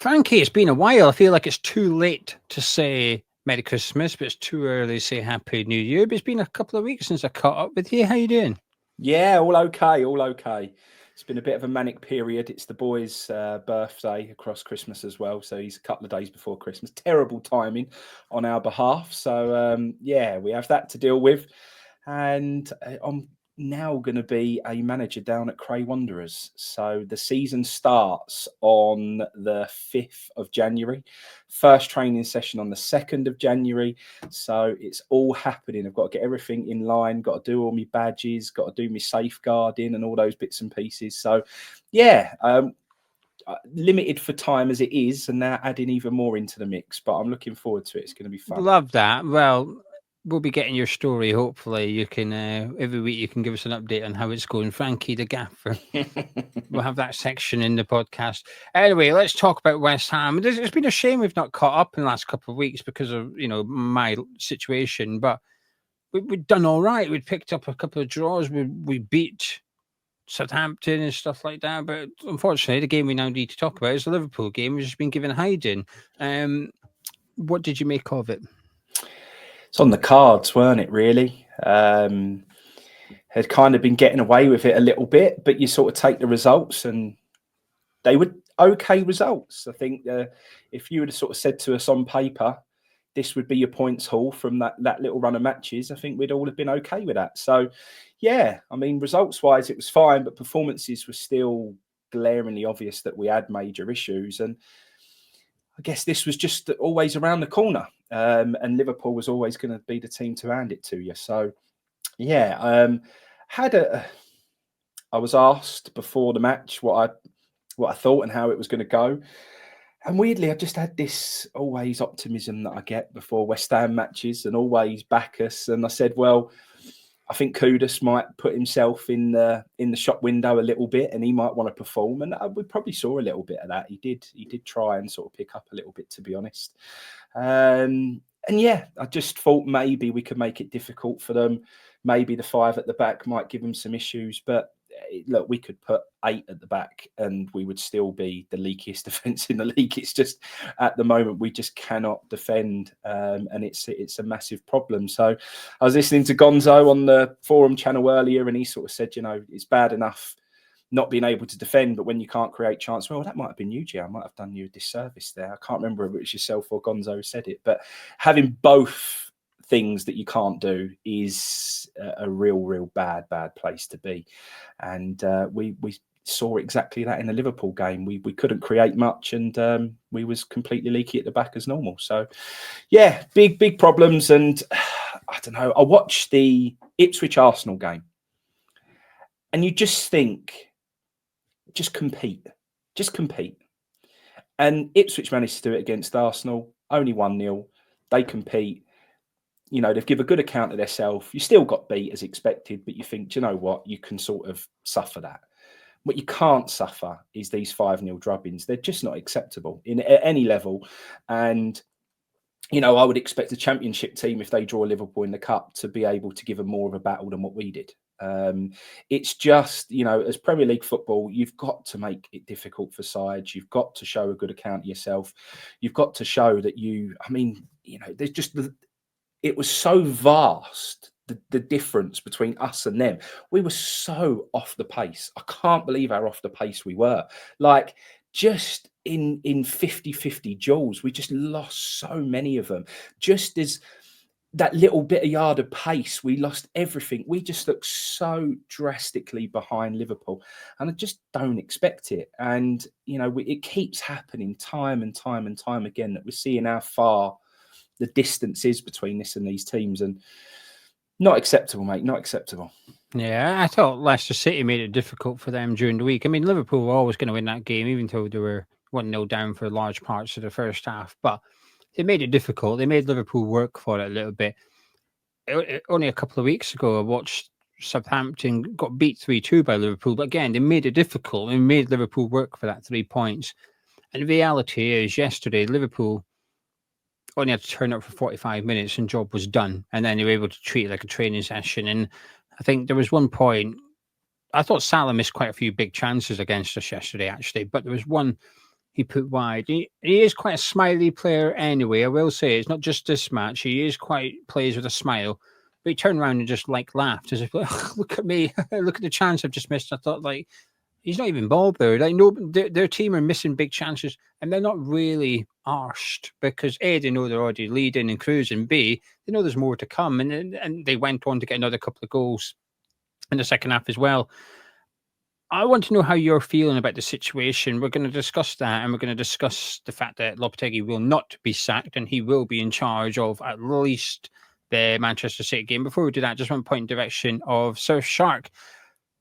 Frankie, it's been a while. I feel like it's too late to say Merry Christmas, but it's too early to say Happy New Year. But it's been a couple of weeks since I caught up with you. How you doing? Yeah, all okay, all okay. It's been a bit of a manic period. It's the boy's birthday across Christmas as well. So he's a couple of days before Christmas. Terrible timing on our behalf. So, yeah, we have that to deal with. And I'm now going to be a manager down at Cray Wanderers. So the season starts on the 5th of January. First training session on the 2nd of January. So it's all happening. I've got to get everything in line, got to do all my badges, got to do my safeguarding and all those bits and pieces. So, yeah, limited for time as it is, and now adding even more into the mix. But I'm looking forward to it. It's going to be fun. Love that. Well, we'll be getting your story. Hopefully, you can every week you can give us an update on how it's going. Frankie the Gaffer. We'll have that section in the podcast. Anyway, let's talk about West Ham. It's been a shame we've not caught up in the last couple of weeks because of my situation, but we'd done all right. We'd picked up a couple of draws. We beat Southampton and stuff like that. But unfortunately, the game we now need to talk about is the Liverpool game, which has been given hiding. What did you make of it? It's on the cards, weren't it, really? Had kind of been getting away with it a little bit, but you sort of take the results and they were okay results. I think if you would have sort of said to us on paper, this would be your points haul from that little run of matches, I think we'd all have been okay with that. So, yeah, I mean, results-wise, it was fine, but performances were still glaringly obvious that we had major issues. And I guess this was just always around the corner. And Liverpool was always going to be the team to hand it to you. So, yeah, I was asked before the match what I thought and how it was going to go. And weirdly, I just had this always optimism that I get before West Ham matches and always back us. And I said, well, I think Kudus might put himself in the shop window a little bit and he might want to perform. And we probably saw a little bit of that. He did try and sort of pick up a little bit, to be honest. And yeah, I just thought maybe we could make it difficult for them. Maybe the 5 at the back might give them some issues. But look, we could put 8 at the back and we would still be the leakiest defence in the league. It's just at the moment we just cannot defend, and it's a massive problem. So I was listening to Gonzo on the forum channel earlier, and he sort of said, it's bad enough not being able to defend, but when you can't create chance, well, that might have been you, Jay. I might have done you a disservice there. I can't remember if it was yourself or Gonzo who said it, but having both things that you can't do is a real bad place to be. And we saw exactly that in the Liverpool game. We couldn't create much, and we was completely leaky at the back as normal. So yeah, big problems. And I don't know, I watched the Ipswich Arsenal game and you just think, just compete. And Ipswich managed to do it against Arsenal, only 1-0. They compete. They've given a good account of themselves. You still got beat as expected, but you think, do you know what? You can sort of suffer that. What you can't suffer is these 5-0 drubbings. They're just not acceptable at any level. And, I would expect a championship team, if they draw Liverpool in the cup, to be able to give them more of a battle than what we did. It's just, as Premier League football, you've got to make it difficult for sides. You've got to show a good account of yourself. You've got to show that there's just it was so vast, the difference between us and them. We were so off the pace. I can't believe how off the pace we were. Like, just in 50-50 duels, we just lost so many of them. Just as that little bit of yard of pace, we lost everything. We just looked so drastically behind Liverpool. And I just don't expect it. And, it keeps happening time and time and time again that we're seeing how far the distance is between this and these teams, and not acceptable, mate. Not acceptable. Yeah, I thought Leicester City made it difficult for them during the week. I mean, Liverpool were always going to win that game, even though they were 1-0 down for large parts of the first half. But they made it difficult. They made Liverpool work for it a little bit. Only a couple of weeks ago, I watched Southampton got beat 3-2 by Liverpool. But again, they made it difficult and made Liverpool work for that 3 points. And the reality is, yesterday, Liverpool only had to turn up for 45 minutes and job was done. And then they were able to treat it like a training session. And I think there was one point, I thought Salah missed quite a few big chances against us yesterday, actually. But there was one he put wide. He is quite a smiley player anyway. I will say it's not just this match. He is quite plays with a smile. But he turned around and just like laughed as if, look at me, look at the chance I've just missed. I thought like he's not even bothered. Like no, their team are missing big chances, and they're not really arsed because A, they know they're already leading and cruising. B, they know there's more to come, and they went on to get another couple of goals in the second half as well. I want to know how you're feeling about the situation. We're going to discuss that, and we're going to discuss the fact that Lopetegui will not be sacked, and he will be in charge of at least the Manchester City game. Before we do that, just one point in direction of Surfshark.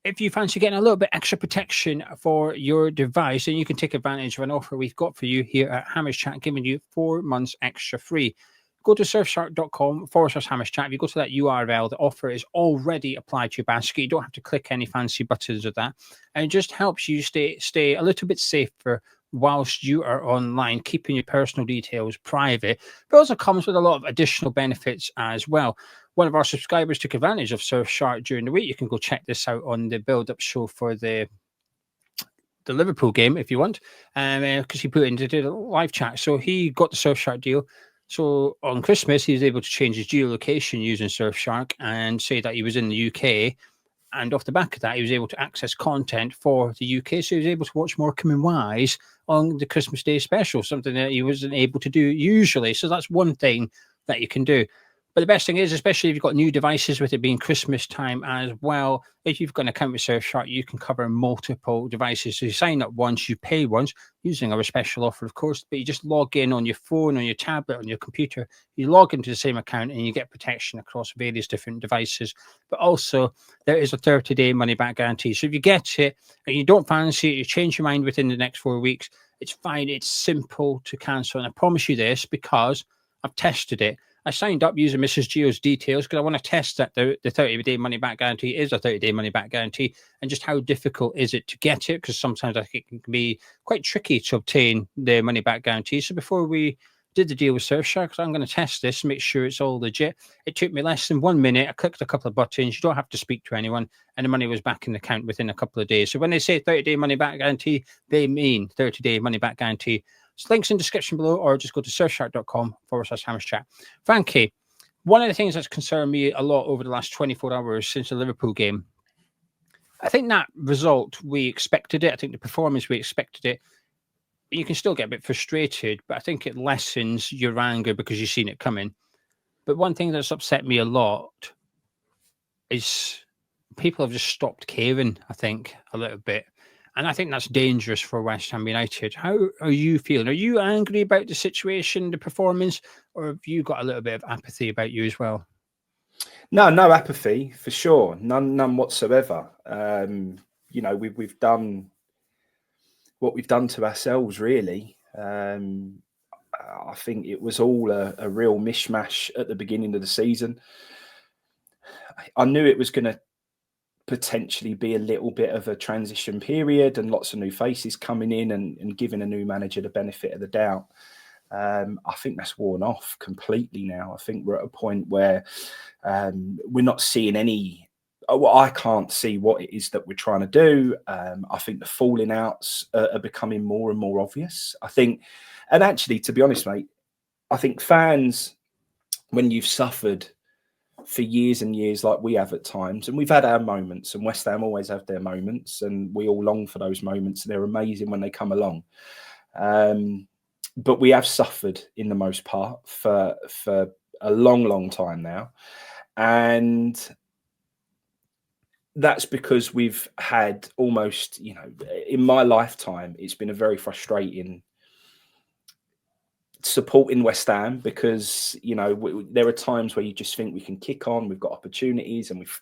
If you fancy getting a little bit extra protection for your device, then you can take advantage of an offer we've got for you here at Hamish Chat, giving you 4 months extra free. Go to surfshark.com/Hamish Chat. If you go to that URL, the offer is already applied to your basket. You don't have to click any fancy buttons of that. And it just helps you stay a little bit safer whilst you are online, keeping your personal details private. But also comes with a lot of additional benefits as well. One of our subscribers took advantage of Surfshark during the week. You can go check this out on the build-up show for the Liverpool game if you want, because he put it into the live chat. So he got the Surfshark deal. So on Christmas, he was able to change his geolocation using Surfshark and say that he was in the UK. And off the back of that, he was able to access content for the UK. So he was able to watch Morecambe and Wise on the Christmas Day special, something that he wasn't able to do usually. So that's one thing that you can do. But the best thing is, especially if you've got new devices with it being Christmas time as well, if you've got an account with Surfshark, you can cover multiple devices. So you sign up once, you pay once, using our special offer, of course, but you just log in on your phone, on your tablet, on your computer. You log into the same account and you get protection across various different devices. But also, there is a 30-day money-back guarantee. So if you get it and you don't fancy it, you change your mind within the next 4 weeks, it's fine. It's simple to cancel. And I promise you this because I've tested it. I signed up using Mrs. Geo's details because I want to test that the 30-day money-back guarantee is a 30-day money-back guarantee and just how difficult is it to get it, because sometimes I think it can be quite tricky to obtain the money-back guarantee. So before we did the deal with Surfshark, I'm going to test this, make sure it's all legit. It took me less than 1 minute. I clicked a couple of buttons. You don't have to speak to anyone, and the money was back in the account within a couple of days. So when they say 30-day money-back guarantee, they mean 30-day money-back guarantee. So links in the description below, or just go to surfshark.com/Hamish Chat. Frankie, one of the things that's concerned me a lot over the last 24 hours since the Liverpool game, I think that result, we expected it. I think the performance, we expected it. You can still get a bit frustrated, but I think it lessens your anger because you've seen it coming. But one thing that's upset me a lot is people have just stopped caring, I think, a little bit. And I think that's dangerous for West Ham United. How are you feeling? Are you angry about the situation, the performance, or have you got a little bit of apathy about you as well? No apathy for sure. None whatsoever. You know, we've done what we've done to ourselves, really. I think it was all a real mishmash at the beginning of the season. I knew it was going to potentially be a little bit of a transition period and lots of new faces coming in and giving a new manager the benefit of the doubt. I think that's worn off completely now. I think we're at a point where we're not seeing any. Well, I can't see what it is that we're trying to do. I think the falling outs are becoming more and more obvious. I think, and actually, to be honest, mate, I think fans, when you've suffered for years and years like we have at times, and we've had our moments, and West Ham always have their moments, and we all long for those moments. They're amazing when they come along. But we have suffered in the most part for a long time now. And that's because we've had almost, you know, in my lifetime, it's been a very frustrating supporting West Ham because, you know, there are times where you just think we can kick on, we've got opportunities, and we've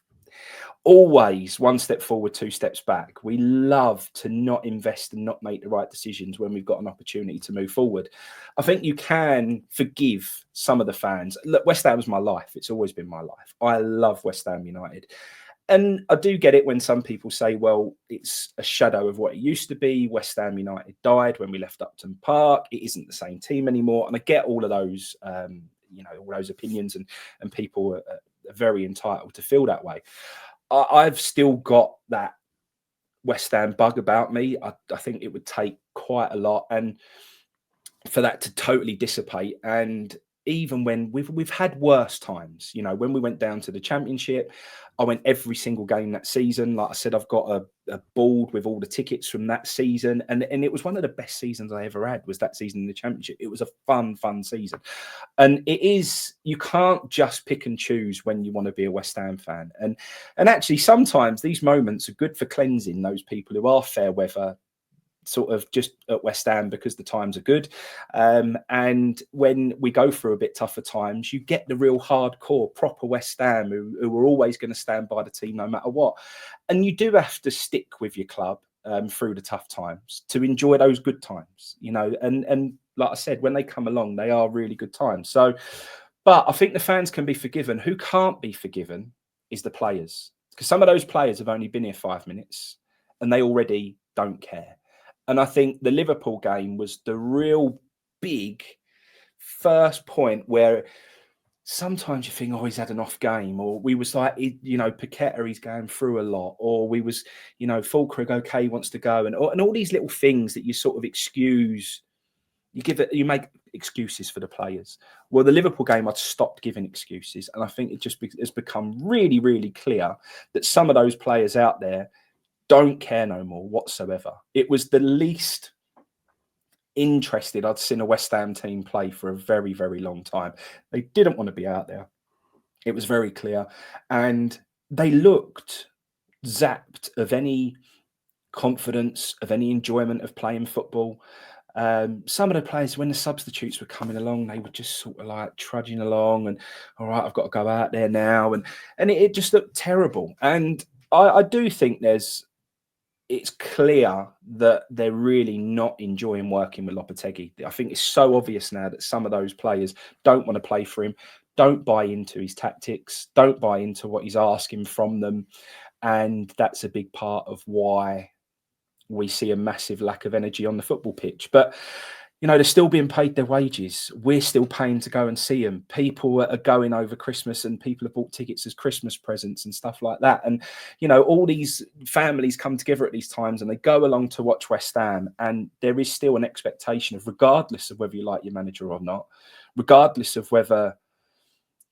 always one step forward, 2 steps back. We love to not invest and not make the right decisions when we've got an opportunity to move forward. I think you can forgive some of the fans. Look, West Ham is my life. It's always been my life. I love West Ham United. And I do get it when some people say, well, it's a shadow of what it used to be. West Ham United died when we left Upton Park. It isn't the same team anymore. And I get all of those, you know, all those opinions, and people are very entitled to feel that way. I've still got that West Ham bug about me. I think it would take quite a lot, and for that to totally dissipate. And even when we've had worse times, you know, when we went down to the Championship, I went every single game that season. Like I said, I've got a board with all the tickets from that season, and it was one of the best seasons I ever had. Was that season in the Championship? It was a fun season, and it is. You can't just pick and choose when you want to be a West Ham fan, and actually sometimes these moments are good for cleansing those people who are fair weather, sort of just at West Ham because the times are good. And when we go through a bit tougher times, you get the real hardcore, proper West Ham who are always going to stand by the team no matter what. And you do have to stick with your club through the tough times to enjoy those good times, you know. And like I said, when they come along, they are really good times. So, but I think the fans can be forgiven. Who can't be forgiven is the players, because some of those players have only been here 5 minutes and they already don't care. And I think the Liverpool game was the real big first point where sometimes you think, oh, he's had an off game, or we was like, you know, Paqueta, he's going through a lot, or we was, you know, Fulkrug, okay, he wants to go, and all these little things that you sort of excuse. You make excuses for the players. Well, the Liverpool game, I'd stopped giving excuses, and I think it just has become really, really clear that some of those players out there don't care no more whatsoever. It was the least interested I'd seen a West Ham team play for a very, very long time. They didn't want to be out there. It was very clear. And they looked zapped of any confidence, of any enjoyment of playing football. Some of the players, when the substitutes were coming along, they were just sort of like trudging along and, all right, I've got to go out there now. And it just looked terrible. And I do think it's clear that they're really not enjoying working with Lopetegui. I think it's so obvious now that some of those players don't want to play for him, don't buy into his tactics, don't buy into what he's asking from them. And that's a big part of why we see a massive lack of energy on the football pitch. But you know, they're still being paid their wages. We're still paying to go and see them. People are going over Christmas, and people have bought tickets as Christmas presents and stuff like that. And, you know, all these families come together at these times and they go along to watch West Ham. And there is still an expectation of, regardless of whether you like your manager or not, regardless of whether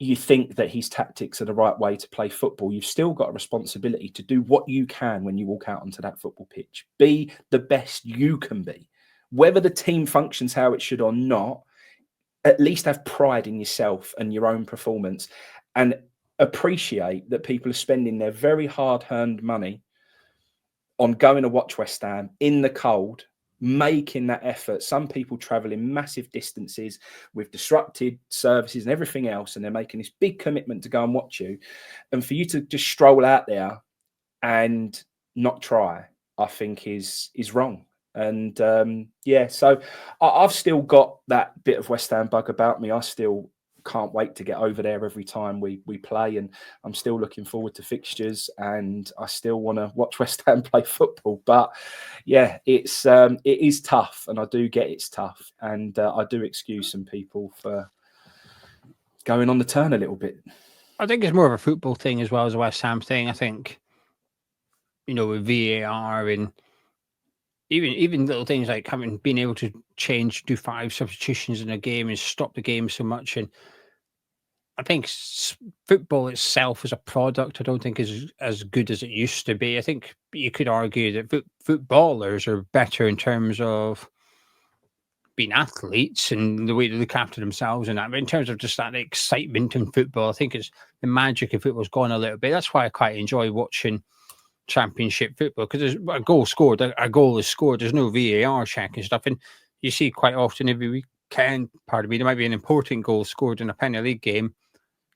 you think that his tactics are the right way to play football, you've still got a responsibility to do what you can when you walk out onto that football pitch. Be the best you can be. Whether the team functions how it should or not, at least have pride in yourself and your own performance, and appreciate that people are spending their very hard-earned money on going to watch West Ham in the cold, making that effort. Some people travelling massive distances with disrupted services and everything else, and they're making this big commitment to go and watch you. And for you to just stroll out there and not try, I think is wrong. And yeah, so I've still got that bit of West Ham bug about me. I still can't wait to get over there every time we play, and I'm still looking forward to fixtures, and I still want to watch West Ham play football. But yeah, it is tough, and I do get it's tough, and I do excuse some people for going on the turn a little bit. I think it's more of a football thing as well as a West Ham thing. I think, you know, with VAR and even little things like being able to do 5 substitutions in a game and stop the game so much. And I think football itself as a product, I don't think is as good as it used to be. I think you could argue that footballers are better in terms of being athletes and the way they look after themselves and that. But in terms of just that excitement in football, I think it's the magic of football's gone a little bit. That's why I quite enjoy watching Championship football, because there's a goal scored, a goal is scored. There's no VAR check and stuff, and you see quite often every weekend. Pardon me, there might be an important goal scored in a Premier League game,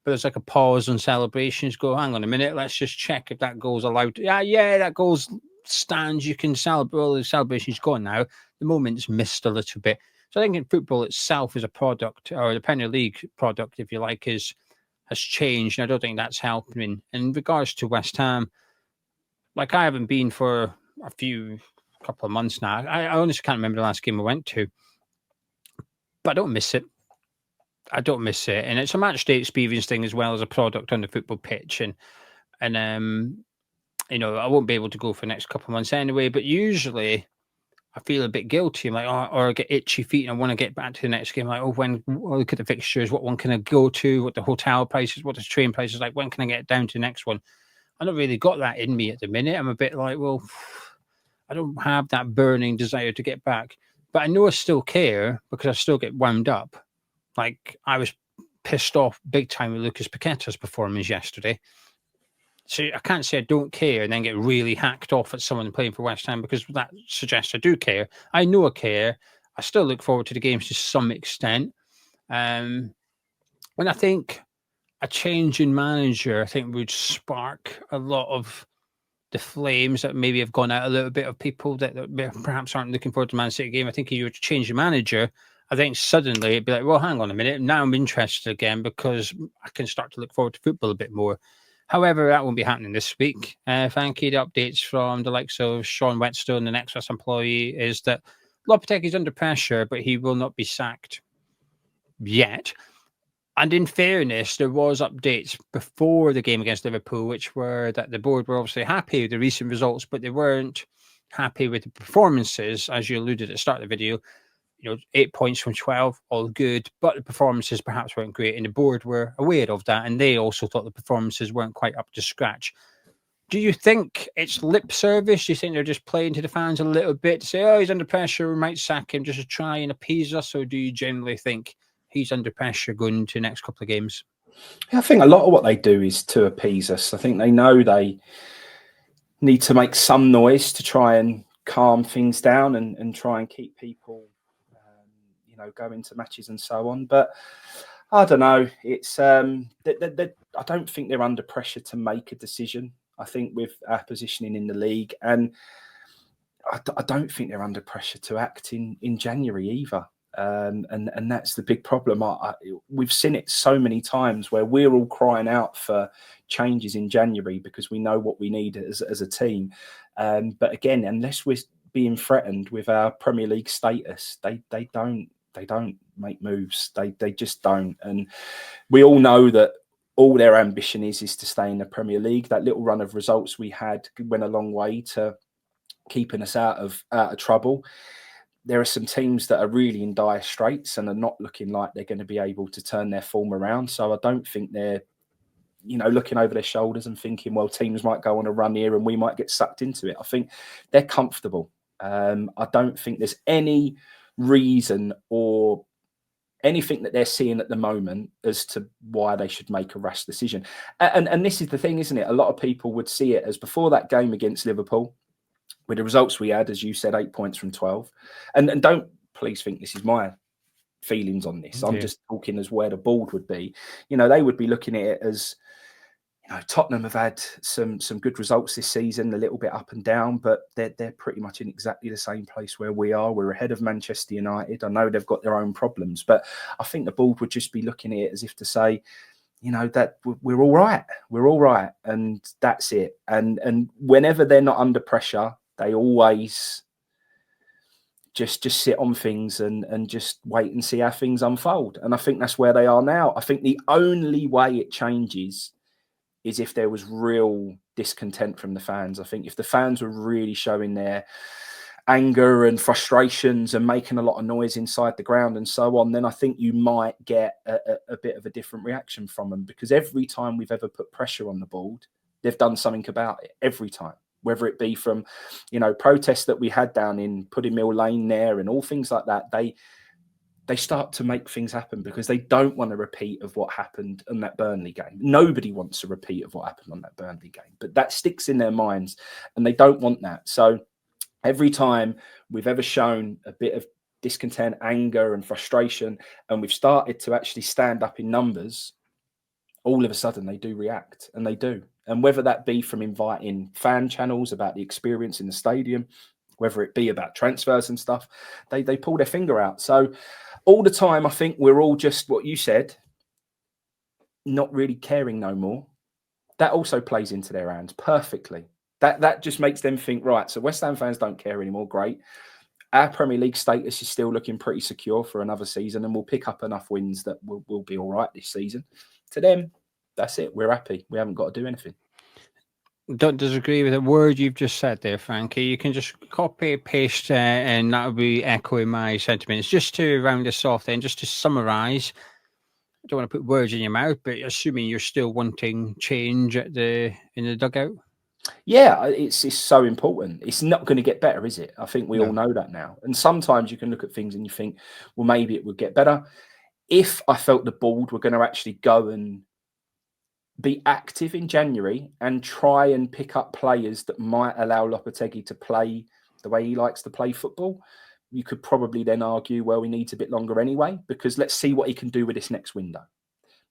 but there's like a pause on celebrations. Go, hang on a minute, let's just check if that goal's allowed. Yeah, that goal's stands. You can celebrate. All the celebration's gone now. The moment's missed a little bit. So I think in football itself as a product, or the Premier League product, if you like, has changed. And I don't think that's helping. In regards to West Ham, like I haven't been for a couple of months now. I honestly can't remember the last game I went to, but I don't miss it. And it's a match day experience thing as well as a product on the football pitch. And you know, I won't be able to go for the next couple of months anyway. But usually, I feel a bit guilty. I'm like, oh, or I get itchy feet and I want to get back to the next game. Like, look at the fixtures. What one can I go to? What the hotel prices? What the train prices like? When can I get down to the next one? I don't really got that in me at the minute. I'm a bit like, well, I don't have that burning desire to get back, but I know I still care because I still get wound up. Like I was pissed off big time with Lucas Paqueta's performance yesterday. So I can't say I don't care and then get really hacked off at someone playing for West Ham because that suggests I do care. I know I care. I still look forward to the games to some extent. And I think a change in manager, I think, would spark a lot of the flames that maybe have gone out a little bit of people that perhaps aren't looking forward to Man City game. I think if you were to change the manager, I think suddenly it'd be like, well, hang on a minute. Now I'm interested again because I can start to look forward to football a bit more. However, that won't be happening this week. Thank you. The updates from the likes of Sean Whetstone, the ExWHUEmployee, is that Lopetegui is under pressure, but he will not be sacked yet. And in fairness, there was updates before the game against Liverpool, which were that the board were obviously happy with the recent results, but they weren't happy with the performances, as you alluded at the start of the video. You know, 8 points from 12, all good, but the performances perhaps weren't great, and the board were aware of that, and they also thought the performances weren't quite up to scratch. Do you think it's lip service? Do you think they're just playing to the fans a little bit to say, oh, he's under pressure, we might sack him just to try and appease us, or do you generally think he's under pressure going into the next couple of games? I think a lot of what they do is to appease us. I think they know they need to make some noise to try and calm things down and try and keep people, going to matches and so on. But I don't know. It's I don't think they're under pressure to make a decision. I think with our positioning in the league, and I don't think they're under pressure to act in January either. And that's the big problem. We've seen it so many times where we're all crying out for changes in January because we know what we need as a team. But again, unless we're being threatened with our Premier League status, they don't make moves. They just don't. And we all know that all their ambition is to stay in the Premier League. That little run of results we had went a long way to keeping us out of trouble. There are some teams that are really in dire straits and are not looking like they're going to be able to turn their form around. So I don't think they're, looking over their shoulders and thinking, well, teams might go on a run here and we might get sucked into it. I think they're comfortable. I don't think there's any reason or anything that they're seeing at the moment as to why they should make a rash decision. And this is the thing, isn't it? A lot of people would see it as before that game against Liverpool, with the results we had, as you said, 8 points from 12. And don't please think this is my feelings on this. I'm just talking as where the board would be. They would be looking at it as, Tottenham have had some good results this season, a little bit up and down, but they're pretty much in exactly the same place where we are. We're ahead of Manchester United. I know they've got their own problems, but I think the board would just be looking at it as if to say, that we're all right. We're all right. And that's it. And whenever they're not under pressure, they always just sit on things and just wait and see how things unfold. And I think that's where they are now. I think the only way it changes is if there was real discontent from the fans. I think if the fans were really showing their anger and frustrations and making a lot of noise inside the ground and so on, then I think you might get a bit of a different reaction from them, because every time we've ever put pressure on the board, they've done something about it every time. Whether it be from, protests that we had down in Pudding Mill Lane there and all things like that, they start to make things happen because they don't want a repeat of what happened in that Burnley game. Nobody wants a repeat of what happened on that Burnley game, but that sticks in their minds and they don't want that. So every time we've ever shown a bit of discontent, anger and frustration, and we've started to actually stand up in numbers, all of a sudden they do react, and they do. And whether that be from inviting fan channels about the experience in the stadium, whether it be about transfers and stuff, they pull their finger out. So all the time, I think we're all just what you said, not really caring no more. That also plays into their hands perfectly. That just makes them think, right, so West Ham fans don't care anymore. Great. Our Premier League status is still looking pretty secure for another season, and we'll pick up enough wins that we'll be all right this season. To them, that's it. We're happy. We haven't got to do anything. don't disagree with a word you've just said there, Frankie. You can just copy paste, and that will be echoing my sentiments. Just to round this off, then, just to summarise. I don't want to put words in your mouth, but assuming you're still wanting change in the dugout. Yeah, it's so important. It's not going to get better, is it? I think we all No. know that now. And sometimes you can look at things and you think, well, maybe it would get better. If I felt the board were going to actually go and be active in January and try and pick up players that might allow Lopetegui to play the way he likes to play football, you could probably then argue, well, he needs a bit longer anyway, because let's see what he can do with this next window.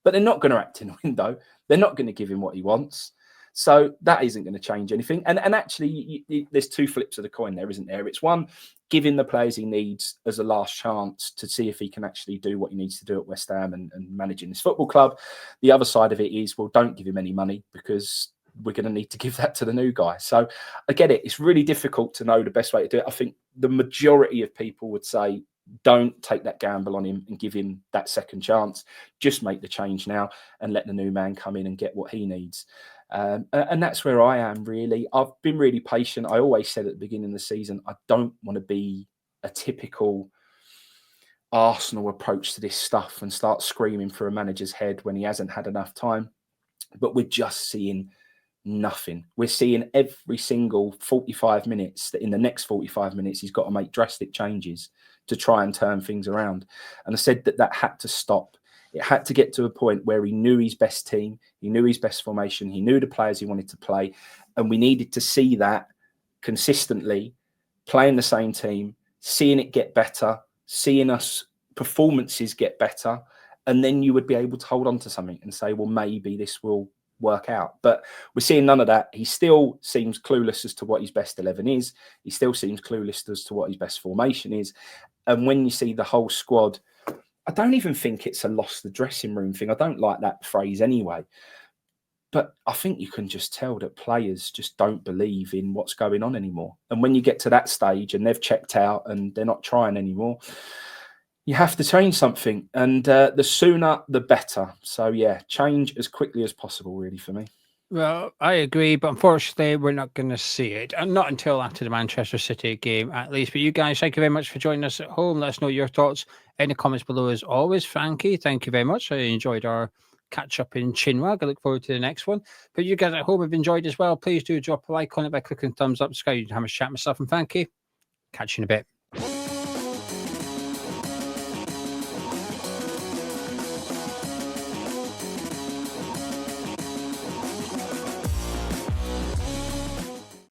But they're not going to act in a window. They're not going to give him what he wants. So that isn't going to change anything. And actually, there's two flips of the coin there, isn't there? It's one, giving the players he needs as a last chance to see if he can actually do what he needs to do at West Ham and managing this football club. The other side of it is, well, don't give him any money, because we're going to need to give that to the new guy. So I get it. It's really difficult to know the best way to do it. I think the majority of people would say, don't take that gamble on him and give him that second chance. Just make the change now and let the new man come in and get what he needs. And that's where I am, really. I've been really patient. I always said at the beginning of the season, I don't want to be a typical Arsenal approach to this stuff and start screaming for a manager's head when he hasn't had enough time. But we're just seeing nothing. We're seeing every single 45 minutes that in the next 45 minutes he's got to make drastic changes to try and turn things around. And I said that had to stop. It had to get to a point where he knew his best team, he knew his best formation, he knew the players he wanted to play, and we needed to see that consistently, playing the same team, seeing it get better, seeing us performances get better, and then you would be able to hold on to something and say, well, maybe this will work out. But we're seeing none of that. He still seems clueless as to what his best 11 is. He still seems clueless as to what his best formation is. And when you see the whole squad, I don't even think it's a lost the dressing room thing. I don't like that phrase anyway. But I think you can just tell that players just don't believe in what's going on anymore. And when you get to that stage and they've checked out and they're not trying anymore, you have to change something. And the sooner, the better. So, yeah, change as quickly as possible, really, for me. Well, I agree, but unfortunately, we're not going to see it, and not until after the Manchester City game, at least. But you guys, thank you very much for joining us at home. Let us know your thoughts in the comments below, as always. Frankie, thank you very much. I enjoyed our catch up in Chinwag. I look forward to the next one. But you guys at home have enjoyed as well. Please do drop a like on it by clicking thumbs up. Sky, you can have a chat with myself and Frankie. Catch you in a bit.